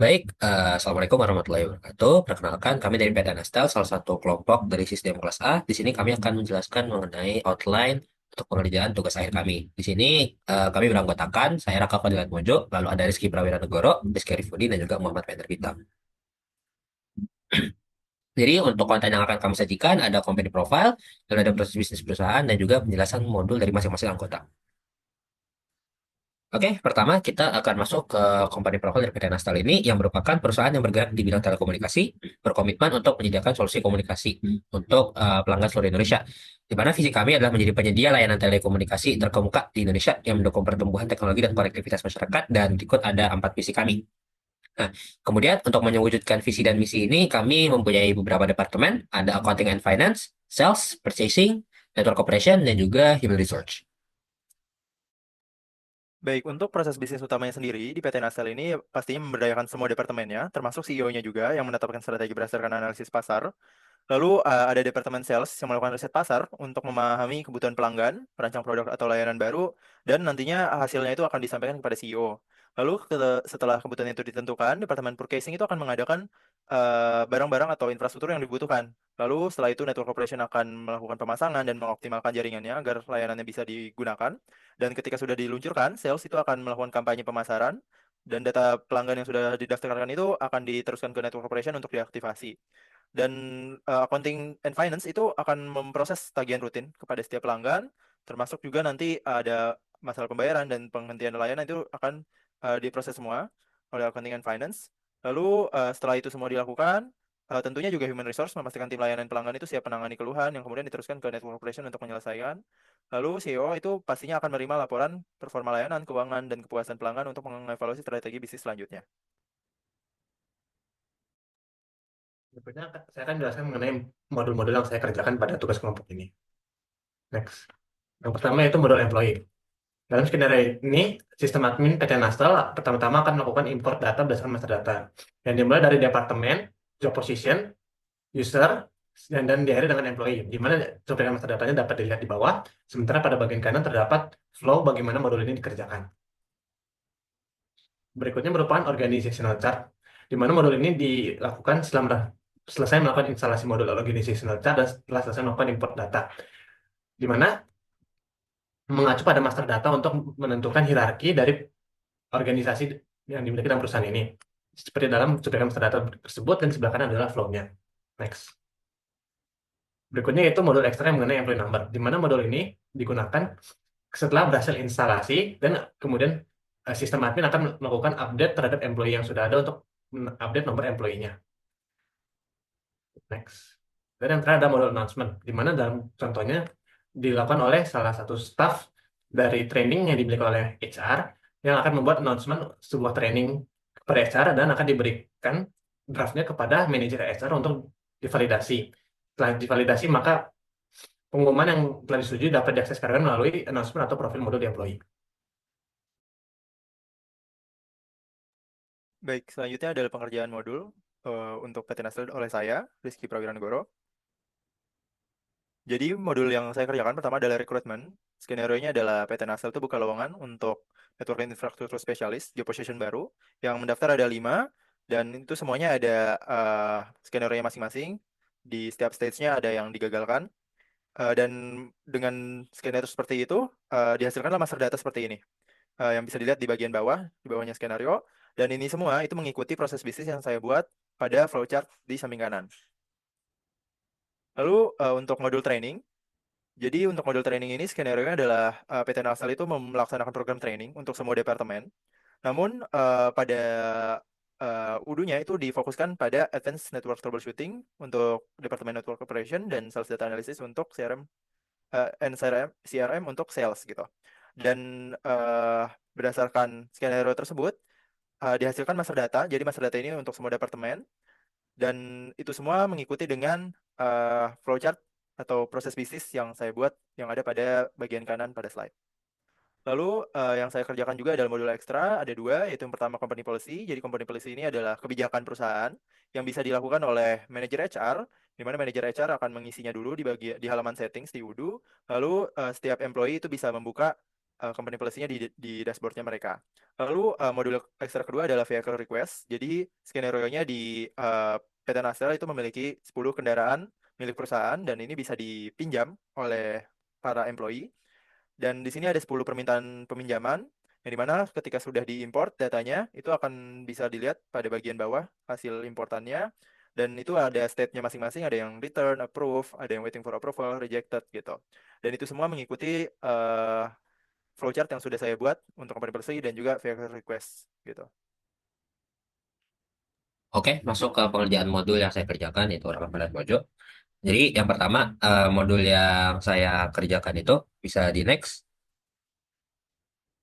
Baik, Assalamualaikum warahmatullahi wabarakatuh. Perkenalkan, kami dari PT Nasdaq, salah satu kelompok dari sistem kelas A. Di sini kami akan menjelaskan mengenai outline untuk pengerjaan tugas akhir kami. Di sini kami beranggotakan, saya Raka Fadilat Mojo, lalu ada Rizky Prawira Negoro, Rizky Rifudi, dan juga Muhammad Peter Bintang. Jadi untuk konten yang akan kami sajikan ada company profile, dan ada proses bisnis perusahaan, dan juga penjelasan modul dari masing-masing anggota. Oke, pertama kita akan masuk ke company profile dari PT Nasdaq ini yang merupakan perusahaan yang bergerak di bidang telekomunikasi, berkomitmen untuk menyediakan solusi komunikasi untuk pelanggan seluruh Indonesia. Di mana visi kami adalah menjadi penyedia layanan telekomunikasi terkemuka di Indonesia yang mendukung pertumbuhan teknologi dan konektivitas masyarakat dan berikut ada 4 visi kami. Nah, kemudian untuk mewujudkan visi dan misi ini kami mempunyai beberapa departemen, ada accounting and finance, sales, purchasing, network operation, dan juga human resource. Baik, untuk proses bisnis utamanya sendiri di PT Nasdaq ini pastinya memberdayakan semua departemennya, termasuk CEO-nya juga yang menetapkan strategi berdasarkan analisis pasar. Lalu ada departemen sales yang melakukan riset pasar untuk memahami kebutuhan pelanggan, merancang produk atau layanan baru, dan nantinya hasilnya itu akan disampaikan kepada CEO. Lalu setelah kebutuhan itu ditentukan, departemen purchasing itu akan mengadakan barang-barang atau infrastruktur yang dibutuhkan. Lalu setelah itu network operation akan melakukan pemasangan dan mengoptimalkan jaringannya agar layanannya bisa digunakan. Dan ketika sudah diluncurkan, sales itu akan melakukan kampanye pemasaran dan data pelanggan yang sudah didaftarkan itu akan diteruskan ke network operation untuk diaktifasi. Dan accounting and finance itu akan memproses tagihan rutin kepada setiap pelanggan, termasuk juga nanti ada masalah pembayaran dan penghentian layanan itu akan diproses semua oleh accounting and finance. Lalu setelah itu semua dilakukan, tentunya juga human resource memastikan tim layanan pelanggan itu siap menangani keluhan yang kemudian diteruskan ke network operation untuk menyelesaikan. Lalu CEO itu pastinya akan menerima laporan performa layanan, keuangan, dan kepuasan pelanggan untuk mengevaluasi strategi bisnis selanjutnya. Berikutnya saya akan jelaskan mengenai modul-modul yang saya kerjakan pada tugas kelompok ini. Next. Yang pertama yaitu modul employee. Dalam skenario ini, sistem admin PT Nasdaq pertama-tama akan melakukan import data berdasarkan master data. Yang dimulai dari departemen, job position, user, dan diakhiri dengan employee, di mana job dan master datanya dapat dilihat di bawah, sementara pada bagian kanan terdapat flow bagaimana modul ini dikerjakan. Berikutnya merupakan organizational chart, di mana modul ini dilakukan setelah selesai melakukan instalasi modul organizational chart dan setelah selesai melakukan import data, di mana mengacu pada master data untuk menentukan hierarki dari organisasi yang dimiliki dalam perusahaan ini. Seperti dalam cuplikan master data tersebut dan sebelah kanan adalah flow-nya. Next. Berikutnya yaitu modul ekstra yang mengenai employee number, di mana modul ini digunakan setelah berhasil instalasi dan kemudian sistem admin akan melakukan update terhadap employee yang sudah ada untuk update nomor employee-nya. Next. Dan yang terakhir ada modul announcement, di mana dalam contohnya dilakukan oleh salah satu staff dari training yang dimiliki oleh HR yang akan membuat announcement sebuah training kepada HR dan akan diberikan draftnya kepada manajer HR untuk divalidasi. Setelah divalidasi, maka pengumuman yang telah disetujui dapat diakses karyawan melalui announcement atau profil modul di employee. Baik, selanjutnya adalah pengerjaan modul untuk PT Nasdaq oleh saya, Rizky Prawira Negoro. Jadi modul yang saya kerjakan pertama adalah rekrutmen. Skenario-nya adalah PT Nasdaq itu buka lowongan untuk network infrastruktur spesialis, job position baru. Yang mendaftar ada 5, dan itu semuanya ada skenario-nya masing-masing. Di setiap stage-nya ada yang digagalkan. Dan dengan skenario seperti itu, dihasilkanlah master data seperti ini. Yang bisa dilihat di bagian bawah, di bawahnya skenario. Dan ini semua itu mengikuti proses bisnis yang saya buat pada flowchart di samping kanan. Lalu untuk modul training, jadi untuk modul training ini skenario-nya adalah PT Nasal itu melaksanakan program training untuk semua departemen. Namun pada UDU-nya itu difokuskan pada Advanced Network Troubleshooting untuk Departemen Network Operation dan Sales Data Analysis untuk CRM and CRM untuk sales gitu. Dan berdasarkan skenario tersebut dihasilkan master data. Jadi master data ini untuk semua departemen dan itu semua mengikuti dengan flowchart atau proses bisnis yang saya buat yang ada pada bagian kanan pada slide. Lalu yang saya kerjakan juga adalah modul ekstra, ada 2, yaitu yang pertama company policy. Jadi company policy ini adalah kebijakan perusahaan yang bisa dilakukan oleh manajer HR, di mana manajer HR akan mengisinya dulu di halaman settings di UDU. Lalu setiap employee itu bisa membuka company policy-nya di dashboard-nya mereka. Lalu modul ekstra kedua adalah vehicle request. Jadi skenario-nya di PT Nasdaq itu memiliki 10 kendaraan milik perusahaan dan ini bisa dipinjam oleh para employee. Dan di sini ada 10 permintaan peminjaman, yang dimana ketika sudah diimport datanya, itu akan bisa dilihat pada bagian bawah hasil importannya. Dan itu ada state-nya masing-masing, ada yang return, approve, ada yang waiting for approval, rejected gitu. Dan itu semua mengikuti flowchart yang sudah saya buat untuk company policy dan juga vehicle request gitu. Oke, masuk ke pengerjaan modul yang saya kerjakan, yaitu rekaman dan pojok. Jadi yang pertama, modul yang saya kerjakan itu bisa di next.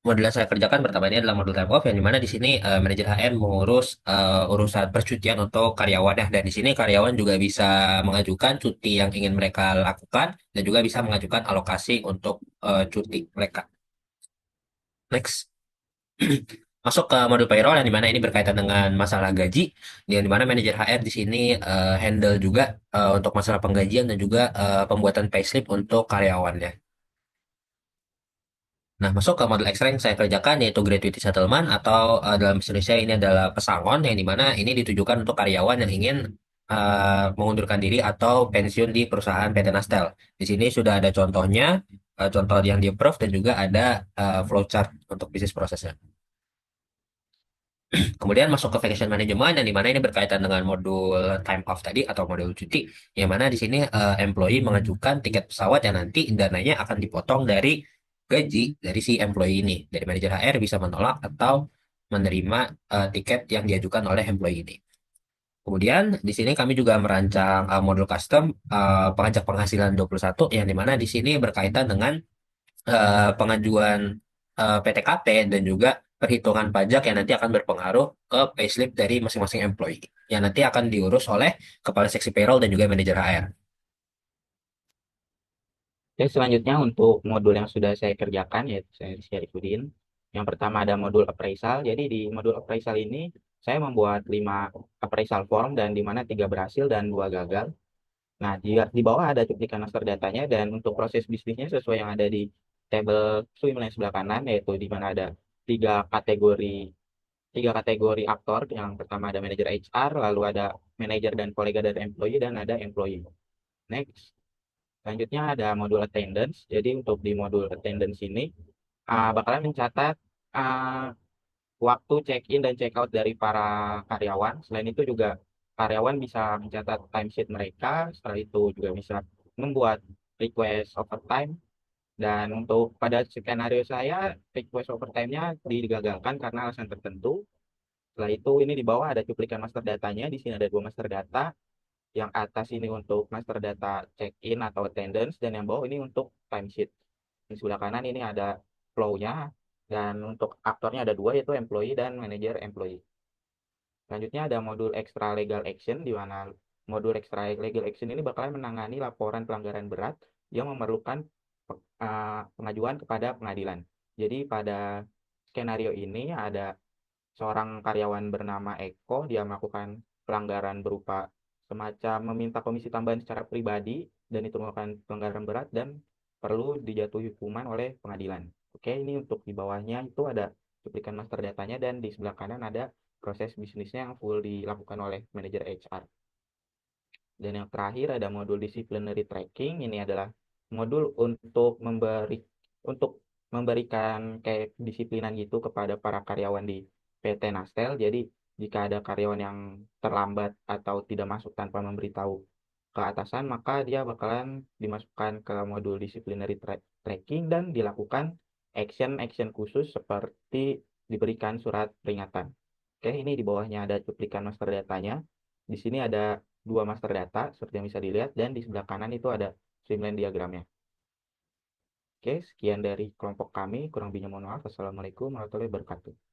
Modul yang saya kerjakan pertama ini adalah modul time off, yang dimana di sini manajer HR mengurus urusan percutian untuk karyawan ya, dan di sini karyawan juga bisa mengajukan cuti yang ingin mereka lakukan dan juga bisa mengajukan alokasi untuk cuti mereka. Next. Masuk ke modul payroll, yang dimana ini berkaitan dengan masalah gaji, yang dimana manajer HR di sini handle juga untuk masalah penggajian dan juga pembuatan payslip untuk karyawannya. Nah, masuk ke model ekstra yang saya kerjakan, yaitu gratuity settlement, atau dalam bahasa Indonesia ini adalah pesangon, yang dimana ini ditujukan untuk karyawan yang ingin mengundurkan diri atau pensiun di perusahaan PT Nastel. Di sini sudah ada contohnya, contoh yang di-approve, dan juga ada flowchart untuk bisnis prosesnya. Kemudian masuk ke vacation management, yang dimana ini berkaitan dengan modul time off tadi atau modul cuti, yang mana di sini employee mengajukan tiket pesawat yang nanti dananya akan dipotong dari gaji dari si employee ini. Dari manajer HR bisa menolak atau menerima tiket yang diajukan oleh employee ini. Kemudian di sini kami juga merancang modul custom pengajak penghasilan 21, yang dimana di sini berkaitan dengan pengajuan PTKT dan juga perhitungan pajak yang nanti akan berpengaruh ke payslip dari masing-masing employee yang nanti akan diurus oleh kepala seksi payroll dan juga manajer HR. Dan selanjutnya untuk modul yang sudah saya kerjakan, yaitu saya Syarifudin. Yang pertama ada modul appraisal. Jadi di modul appraisal ini saya membuat 5 appraisal form dan di mana 3 berhasil dan 2 gagal. Nah, di bawah ada cuplikan master datanya dan untuk proses bisnisnya sesuai yang ada di tabel swimlane sebelah kanan, yaitu di mana ada tiga kategori aktor. Yang pertama ada manajer HR, lalu ada manajer dan kolega dari employee, dan ada employee. Next. Selanjutnya ada modul attendance. Jadi untuk di modul attendance ini bakalan mencatat uh, waktu check-in dan check-out dari para karyawan. Selain itu juga karyawan bisa mencatat timesheet mereka. Setelah itu juga bisa membuat request overtime. Dan untuk pada skenario saya, request overtime-nya digagalkan karena alasan tertentu. Setelah itu ini di bawah ada cuplikan master datanya. Di sini ada 2 master data. Yang atas ini untuk master data check-in atau attendance, dan yang bawah ini untuk timesheet. Di sebelah kanan ini ada flow-nya, dan untuk aktornya ada 2, yaitu employee dan manager employee. Selanjutnya ada modul extra legal action, di mana modul extra legal action ini bakalan menangani laporan pelanggaran berat yang memerlukan pengajuan kepada pengadilan. Jadi pada skenario ini ada seorang karyawan bernama Eko, dia melakukan pelanggaran berupa semacam meminta komisi tambahan secara pribadi, dan itu merupakan pelanggaran berat dan perlu dijatuhi hukuman oleh pengadilan. Oke, ini untuk di bawahnya itu ada cuplikan master datanya, dan di sebelah kanan ada proses bisnisnya yang full dilakukan oleh manajer HR. Dan yang terakhir ada modul disciplinary tracking. Ini adalah modul untuk memberikan kayak disiplinan gitu kepada para karyawan di PT Nastel. Jadi jika ada karyawan yang terlambat atau tidak masuk tanpa memberitahu ke atasan, maka dia bakalan dimasukkan ke modul disciplinary tracking dan dilakukan action khusus seperti diberikan surat peringatan. Oke, ini di bawahnya ada cuplikan master datanya. Di sini ada 2 master data seperti yang bisa dilihat, dan di sebelah kanan itu ada streamline diagramnya. Oke, sekian dari kelompok kami. Kurang lebihnya mohon maaf. Assalamualaikum warahmatullahi wabarakatuh.